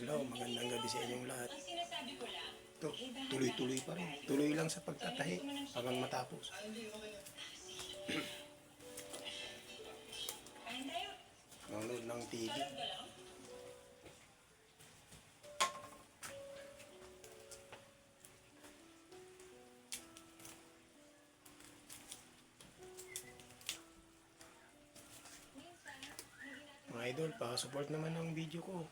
Hello, magandang gabi sa inyong lahat. Ito, tuloy-tuloy pa rin. Tuloy lang sa pagtatahi hanggang matapos. Nanonood ng TV. Mga idol, pa-support naman ng video ko.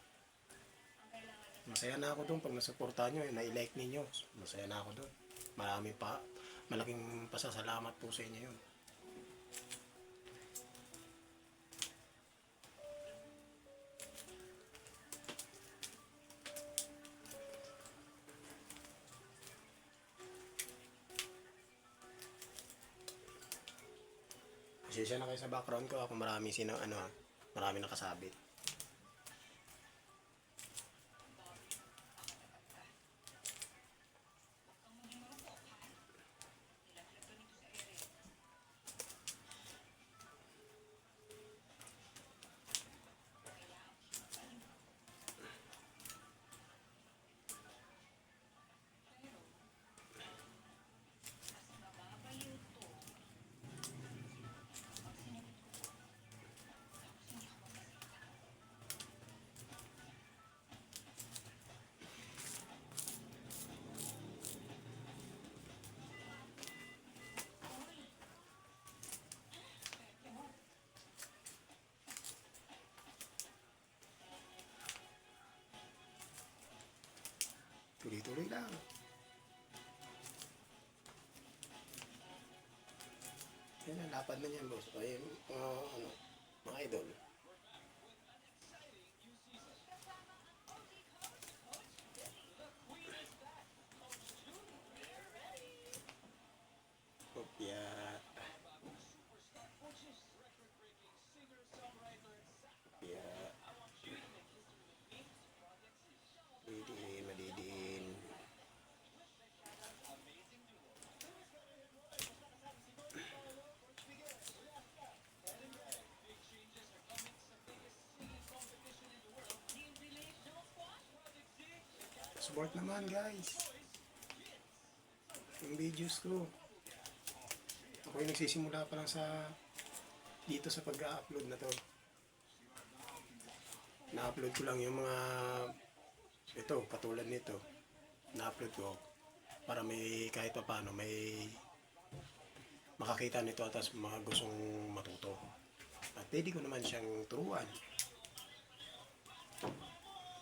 Masaya na ako doon pag nasuportahan nyo, na-like ninyo. Masaya na ako doon. Malaking pasasalamat po sa inyo yun. Pasensya na kayo sa background ko ako marami nakasabit. Tuloy-tuloy lang. Yan ang lapad na niyan, boss. Ay, mga idol. Kopya. Kopya. Madidin. Support naman guys yung videos ko. Ako yung nagsisimula pa lang dito sa pag-upload na to. Na-upload ko lang yung mga ito, katulad nito. Na-upload ko para may kahit pa paano may makakita nito at mga gustong matuto. At pwede ko naman siyang turuan.